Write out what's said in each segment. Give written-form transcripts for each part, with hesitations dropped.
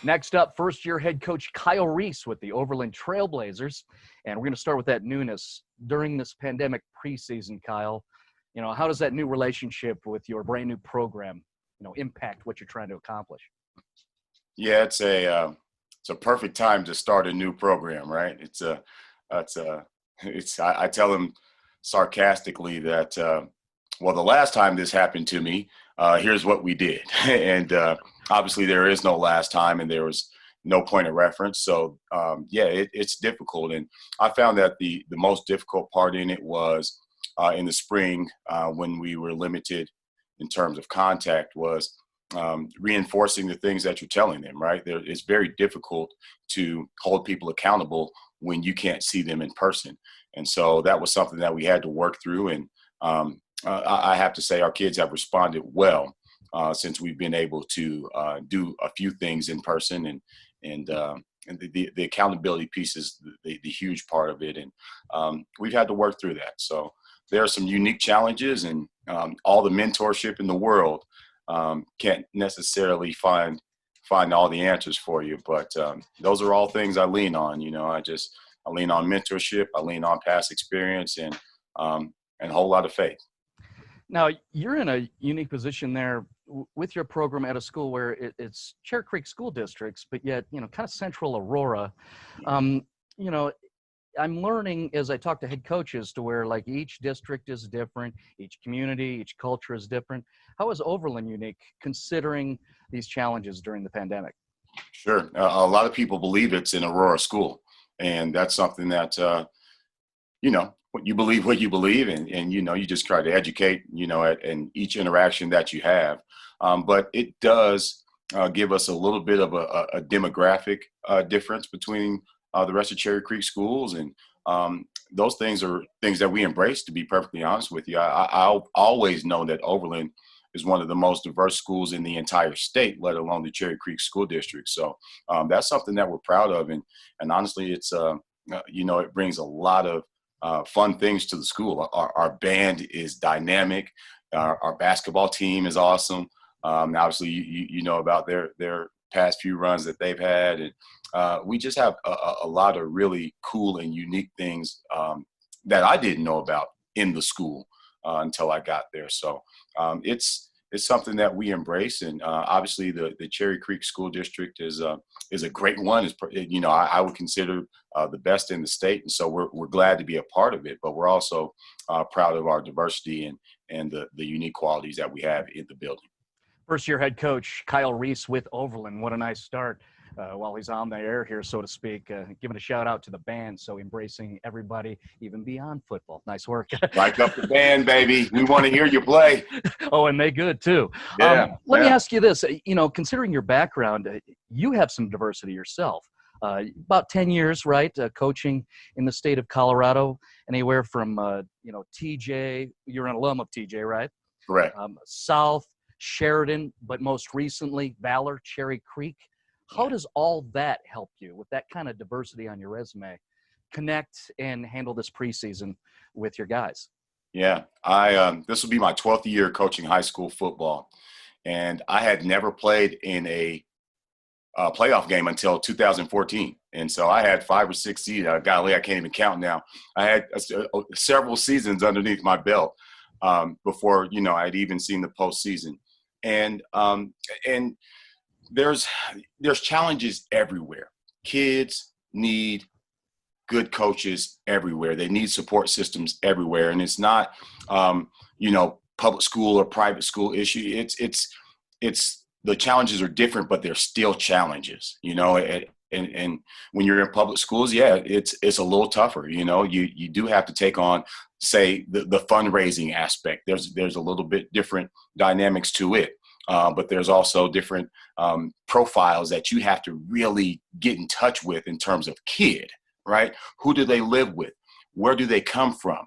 Next up, first-year head coach Kyle Reese with the Overland Trailblazers. And we're going to start with that newness. During this pandemic preseason, Kyle, how does that new relationship with your brand new program, impact what you're trying to accomplish? Yeah, it's a perfect time to start a new program, right? I tell them sarcastically that well, the last time this happened to me, here's what we did, and obviously there is no last time, and there was no point of reference. So yeah, it's difficult, and I found that the most difficult part in it was in the spring when we were limited in terms of contact was reinforcing the things that you're telling them, right? It's very difficult to hold people accountable when you can't see them in person. And so that was something that we had to work through. And I have to say our kids have responded well since we've been able to do a few things in person. And the accountability piece is the huge part of it. And we've had to work through that. So there are some unique challenges, and all the mentorship in the world can't necessarily find all the answers for you, but those are all things I lean on. I lean on mentorship, I lean on past experience, and a whole lot of faith. Now, you're in a unique position there with your program at a school where it's Cherry Creek School Districts, but yet, kind of central Aurora. I'm learning as I talk to head coaches to where like each district is different, each community, each culture is different. How is Overland unique considering these challenges during the pandemic? Sure. A lot of people believe it's an Aurora school, and that's something that, you believe what you believe, and you just try to educate, in each interaction that you have. But it does give us a little bit of a demographic difference between the rest of Cherry Creek schools, and those things are things that we embrace, to be perfectly honest with you. I always know that Overland is one of the most diverse schools in the entire state, let alone the Cherry Creek School District. So that's something that we're proud of, and honestly, it's it brings a lot of fun things to the school. Our band is dynamic. Our basketball team is awesome. Obviously, you know about their past few runs that they've had, and we just have a lot of really cool and unique things that I didn't know about in the school until I got there. So it's something that we embrace, and obviously the Cherry Creek School District is a great one. I would consider the best in the state, and so we're glad to be a part of it. But we're also proud of our diversity and the unique qualities that we have in the building. First-year head coach Kyle Reese with Overland. What a nice start while he's on the air here, so to speak. Giving a shout-out to the band, so embracing everybody, even beyond football. Nice work. Like up the band, baby. We want to hear you play. Oh, and they good, too. Yeah. Let me ask you this. Considering your background, you have some diversity yourself. About 10 years, right, coaching in the state of Colorado, anywhere from, TJ. You're an alum of TJ, right? Correct. South, Sheridan, but most recently, Valor, Cherry Creek. How does all that help you with that kind of diversity on your resume connect and handle this preseason with your guys? Yeah, this will be my 12th year coaching high school football, and I had never played in a playoff game until 2014. And so I had 5 or 6 seasons. Golly, I can't even count now. I had several seasons underneath my belt before, I'd even seen the postseason. And there's challenges everywhere. Kids need good coaches everywhere. They need support systems everywhere. And it's not, public school or private school issue. It's the challenges are different, but they're still challenges, and when you're in public schools, yeah, it's a little tougher. You do have to take on, say, the fundraising aspect. There's a little bit different dynamics to it. But there's also different profiles that you have to really get in touch with in terms of kid, right? Who do they live with? Where do they come from?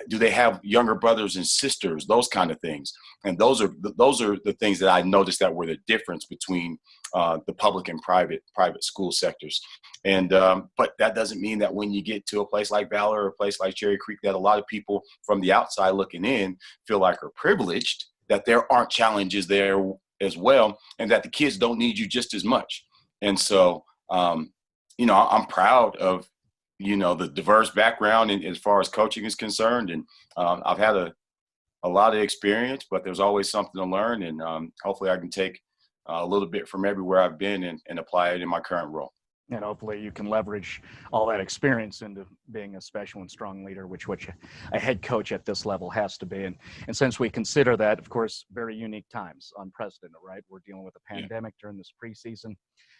Do they have younger brothers and sisters? Those kind of things. And those are the things that I noticed that were the difference between the public and private school sectors. And but that doesn't mean that when you get to a place like Valor or a place like Cherry Creek, that a lot of people from the outside looking in feel like are privileged, that there aren't challenges there as well, and that the kids don't need you just as much. And so, I'm proud of, the diverse background as far as coaching is concerned. And I've had a lot of experience, but there's always something to learn. And hopefully I can take a little bit from everywhere I've been and apply it in my current role. And hopefully you can leverage all that experience into being a special and strong leader, which a head coach at this level has to be. And since we consider that, of course, very unique times, unprecedented, right? We're dealing with a pandemic during this preseason.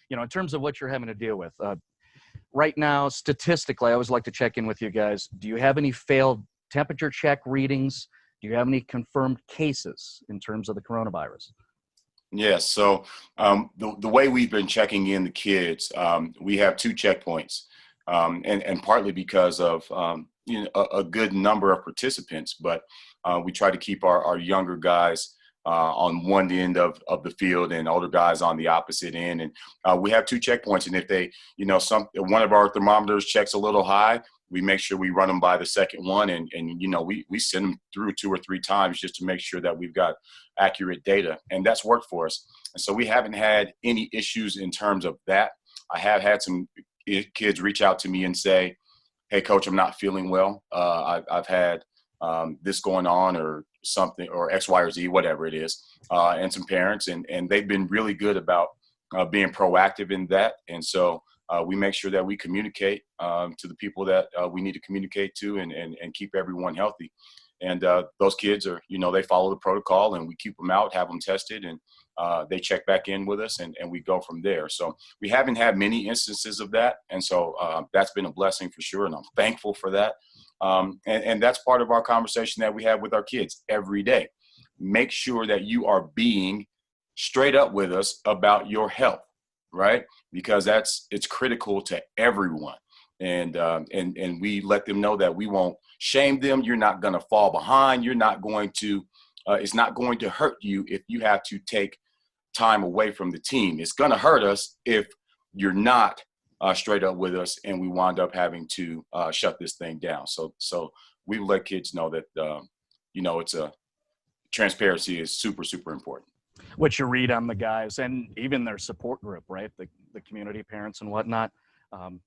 In terms of what you're having to deal with, right now, statistically, I always like to check in with you guys. Do you have any failed temperature check readings? Do you have any confirmed cases in terms of the coronavirus? Yes. So the way we've been checking in the kids, we have 2 checkpoints, and partly because of a good number of participants, but we try to keep our younger guys on one end of the field and older guys on the opposite end. And we have 2 checkpoints, and if they, one of our thermometers checks a little high, we make sure we run them by the second one, and we send them through 2 or 3 times just to make sure that we've got accurate data, and that's worked for us. And so we haven't had any issues in terms of that. I have had some kids reach out to me and say, "Hey, coach, I'm not feeling well. I've had this going on or something, or X, Y, or Z, whatever it is," and some parents, and they've been really good about being proactive in that. And so we make sure that we communicate to the people that we need to communicate to, and keep everyone healthy. And those kids are, they follow the protocol, and we keep them out, have them tested, and they check back in with us, and we go from there. So we haven't had many instances of that. And so that's been a blessing for sure. And I'm thankful for that. And that's part of our conversation that we have with our kids every day. Make sure that you are being straight up with us about your health, right? Because it's critical to everyone. And we let them know that we won't shame them. You're not going to fall behind. You're not going to, it's not going to hurt you if you have to take time away from the team. It's going to hurt us if you're not straight up with us and we wind up having to shut this thing down. So we let kids know that, it's transparency is super, super important. What you read on the guys and even their support group, right? The community, parents and whatnot,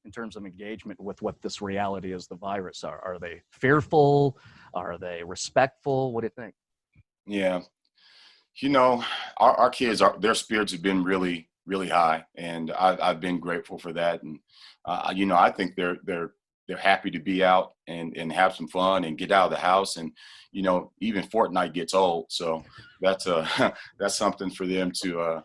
in terms of engagement with what this reality is, the virus. Are they fearful? Are they respectful? What do you think? Yeah. Our kids, their spirits have been really, really high, and I've been grateful for that. And, I think they're happy to be out and have some fun and get out of the house. And, even Fortnite gets old. So that's that's something for them to,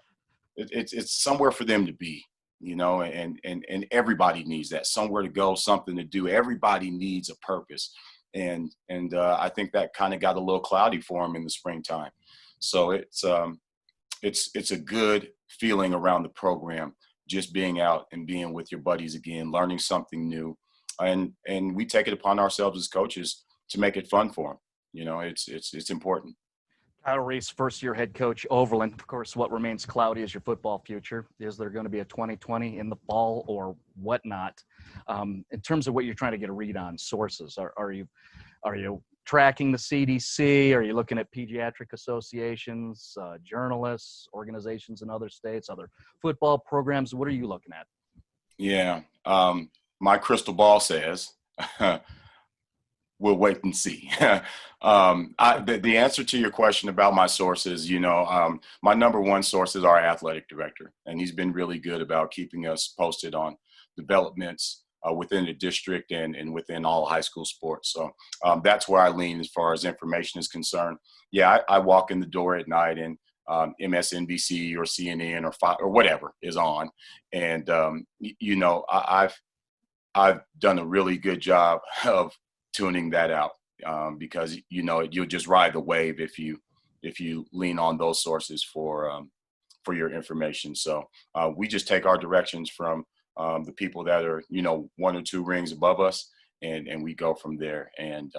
it's somewhere for them to be, and everybody needs that, somewhere to go, something to do. Everybody needs a purpose. And I think that kind of got a little cloudy for them in the springtime. So it's a good feeling around the program, just being out and being with your buddies again, learning something new. And we take it upon ourselves as coaches to make it fun for them. It's important. Kyle Reese, first-year head coach, Overland. Of course, what remains cloudy is your football future. Is there going to be a 2020 in the fall or whatnot? In terms of what you're trying to get a read on sources, are you tracking the CDC? Are you looking at pediatric associations, journalists, organizations in other states, other football programs? What are you looking at? Yeah. My crystal ball says we'll wait and see. The answer to your question about my sources, my number one source is our athletic director, and he's been really good about keeping us posted on developments within the district and within all high school sports. So that's where I lean as far as information is concerned. Yeah, I walk in the door at night and MSNBC or CNN or Fox or whatever is on, and I've done a really good job of tuning that out because you'll just ride the wave if you lean on those sources for your information. So we just take our directions from the people that are 1 or 2 rings above us, and we go from there, and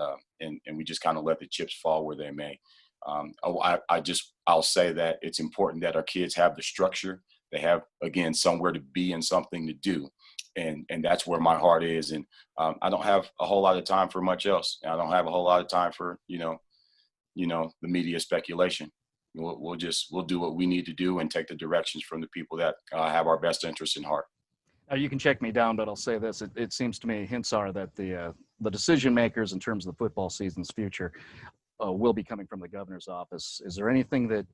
we just kind of let the chips fall where they may. I'll say that it's important that our kids have the structure. They have, again, somewhere to be and something to do. And that's where my heart is. And I don't have a whole lot of time for much else. I don't have a whole lot of time for, the media speculation. we'll do what we need to do and take the directions from the people that have our best interests in heart. You can check me down, but I'll say this. It seems to me hints are that the decision makers in terms of the football season's future will be coming from the governor's office. Is there anything that,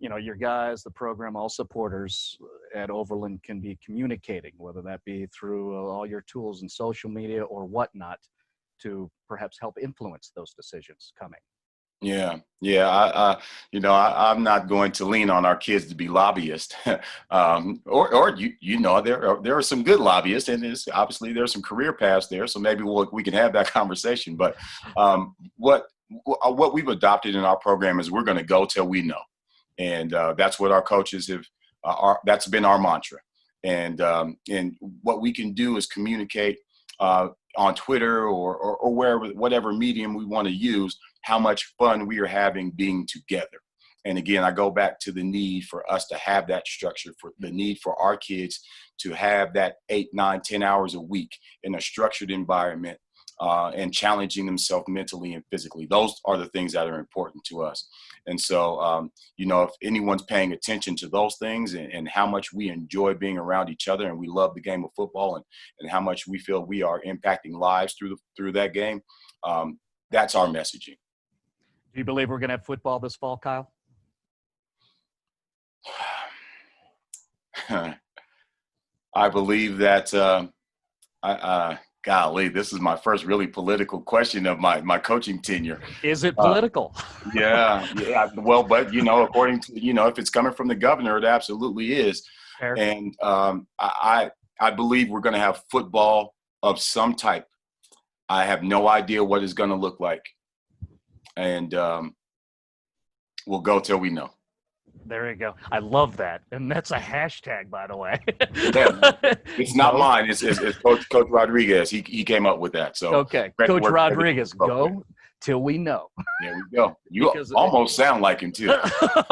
your guys, the program, all supporters at Overland can be communicating, whether that be through all your tools and social media or whatnot, to perhaps help influence those decisions coming? Yeah. I'm not going to lean on our kids to be lobbyists, or there are some good lobbyists, and obviously there's some career paths there. So maybe we can have that conversation. But what we've adopted in our program is we're going to go till we know, and that's what our coaches have. That's been our mantra, and what we can do is communicate on Twitter or wherever, whatever medium we want to use, how much fun we are having being together. And again, I go back to the need for us to have that structure, for the need for our kids to have that 8, 9, 10 hours a week in a structured environment, and challenging themselves mentally and physically. Those are the things that are important to us. And so, if anyone's paying attention to those things and how much we enjoy being around each other and we love the game of football and how much we feel we are impacting lives through that game, that's our messaging. Do you believe we're going to have football this fall, Kyle? I believe that golly, this is my first really political question of my coaching tenure. Is it political? Yeah. Well, but according to if it's coming from the governor, it absolutely is. Fair. And I believe we're going to have football of some type. I have no idea what it's going to look like, and we'll go till we know. There you go. I love that. And that's a hashtag, by the way. Yeah, it's not mine. It's Coach Rodriguez. He came up with that. So okay, Coach Rodriguez, go till we know. There we go. You almost sound like him too.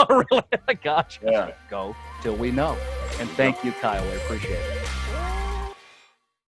Really? I gotcha. Yeah. Go till we know. And thank you, Kyle. I appreciate it.